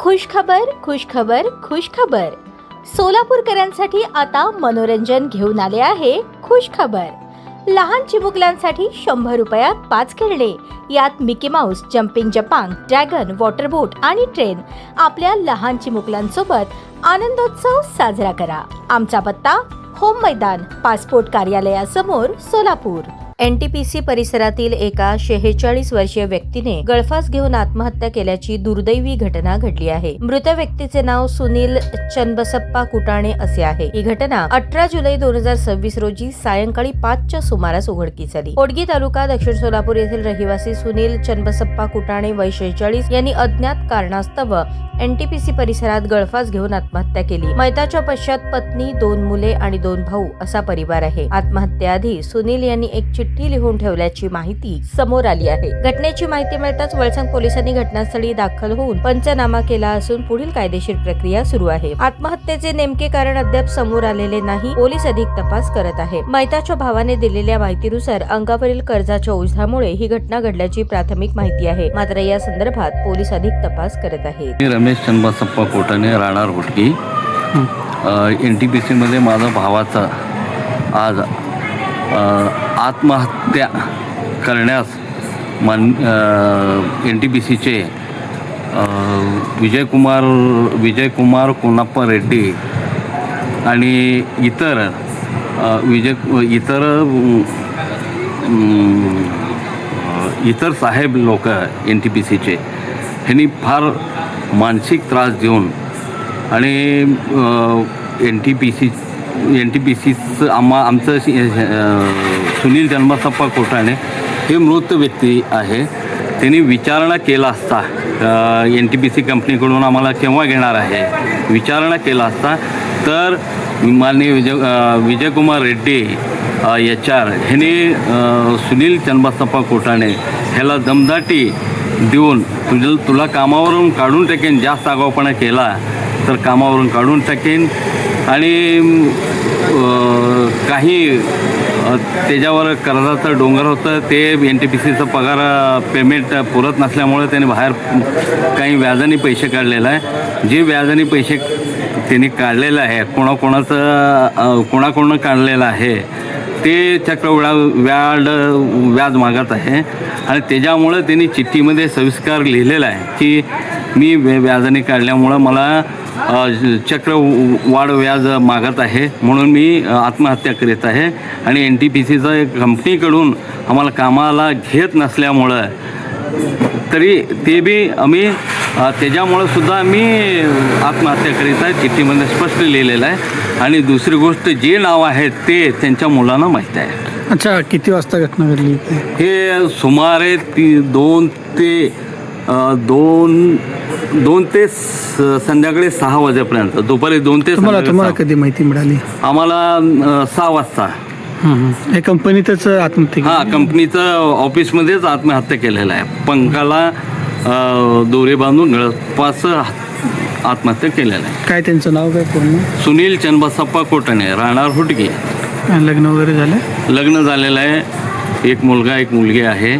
खुशखबर खुशखबर खुशखबर. सोलापूरकरांसाठी आता मनोरंजन घेऊन आले आहे खुशखबर. लहान चिमुकल्यांसाठी 100 रुपयात 5 खेळणे. यात मिकी माऊस, जम्पिंग जपांग, ड्रॅगन, वॉटर बोट आणि ट्रेन. आपल्या लहान चिमुकल्यांसोबत आनंदोत्सव साजरा करा. आमचा पत्ता होम मैदान, पासपोर्ट कार्यालयासमोर, सोलापूर. NTPC परिसरातील एका 46 वर्षीय व्यक्तीने गळफास घेऊन आत्महत्या केल्याची दुर्दैवी घटना घडली आहे. मृत व्यक्तीचे नाव सुनील चन्नबसप्पा कुटाणे असे आहे. ही घटना 18 जुलै 2026 रोजी सायंकाळी 5च्या सुमारास उघडकीस आली. ओडगी तालुका, दक्षिण सोलापूर येथील रहिवासी सुनील चन्नबसप्पा कुटाणे वय 46 यांनी अज्ञात कारणास्तव NTPC परिसरात गळफास घेऊन आत्महत्या केली. मयताच्या पश्चात पत्नी, 2 मुले आणि 2 भाऊ असा परिवार आहे. आत्महत्येआधी सुनील यांनी एक चिठ्ठी लिहून ठेवल्याची माहिती समोर आली आहे. घटनेची माहिती मिळताच वळसंग पोलिसांनी घटनास्थळी दाखल होऊन पंचनामा केला असून पुढील कायदेशीर प्रक्रिया सुरू आहे. आत्महत्येचे नेमके कारण अद्याप समोर आलेले नाही. पोलीस अधिक तपास करत आहे. मयताच्या भावाने दिलेल्या माहितीनुसार अंगावरील कर्जाच्या ओझ्यामुळे ही घटना घडल्याची प्राथमिक माहिती आहे. मात्र या संदर्भात पोलीस अधिक तपास करत आहेत. रमेश चन्नबसप्पा कुटाणे, राहणार होटगी. NTPC मध्ये माझा भावाचा आज आत्महत्या करण्यास NTPCचे विजयकुमार कोनाप्पा रेड्डी आणि इतर साहेब लोक NTPCचे ह्यांनी फार मानसिक त्रास देऊन आणि NTPCचं आमचं सुनील चन्नबसप्पा कुटाणे हे मृत व्यक्ती आहे. त्यांनी विचारणा केला असता NTPC कंपनीकडून आम्हाला केव्हा घेणार आहे विचारणा केला असता तर माननीय विजयकुमार रेड्डी HR ह्यांनी सुनील चन्नबसप्पा कुटाणे ह्याला दमदाटी देऊन तुला कामावरून काढून टाकेन, जास्त आगाऊपणा केला तर कामावरून काढून टाकेन आणि काही त्याच्यावर कर्जाचं डोंगर होतं ते NTPCचं पगार पेमेंट पुरत नसल्यामुळे त्याने बाहेर काही व्याजाने पैसे काढलेलं आहे. जे व्याजाने पैसे त्यांनी काढलेलं आहे कोणाकोणानं काढलेलं आहे ते व्याज मागत आहे आणि त्याच्यामुळं त्यांनी चिठ्ठीमध्ये सविस्तर लिहिलेलं आहे की मी व्याजाने काढल्यामुळं मला चक्रवाढ व्याज मागत आहे म्हणून मी आत्महत्या करीत आहे आणि NTPCचं कंपनीकडून आम्हाला कामाला घेत नसल्यामुळं तरी ते बी आम्ही त्याच्यामुळं सुद्धा मी आत्महत्या करीत आहे. चिठ्ठीमध्ये स्पष्ट लिहिलेलं आहे आणि दुसरी गोष्ट जे नाव आहे ते त्यांच्या मुलांना माहीत आहे. अच्छा, किती वाजता घटना घडली? हे सुमारे 2 ते संध्याकाळी 6 वाजेपर्यंत, दुपारी 2 ते तुम्हाला कधी माहिती मिळाली? आम्हाला 6 वाजता. हे कंपनीतच आत्महत्या? हां, कंपनीचं ऑफिसमध्येच आत्महत्या केलेलं आहे. पंखाला दोरे बांधून गळफास आत्महत्या केलेलं आहे. काय त्यांचं नाव काय पूर्ण? सुनील चन्नबसप्पा कुटाणे, राहणार होटगी. लग्न वगैरे झालं? लग्न झालेलं आहे. एक मुलगा एक मुलगी आहे.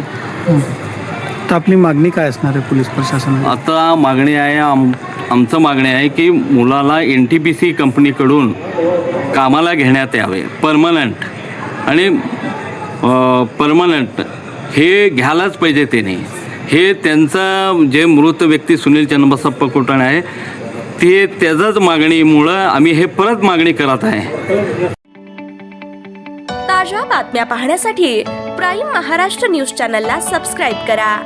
तर आपली मागणी काय असणार आहे पोलीस प्रशासनाला? आता मागणी आहे आमचं मागणी आहे की मुलाला NTPC कंपनीकडून कामाला घेण्यात यावे. परमनंट हे घ्यायलाच पाहिजे त्याने. हे त्यांचं जे मृत व्यक्ती सुनील चन्नबसप्पा कुटाणे आहे ते त्याच्याच मागणीमुळं आम्ही हे परत मागणी करत आहे. ताज्या बातम्या पाहण्यासाठी प्राईम महाराष्ट्र न्यूज चॅनलला सबस्क्राईब करा.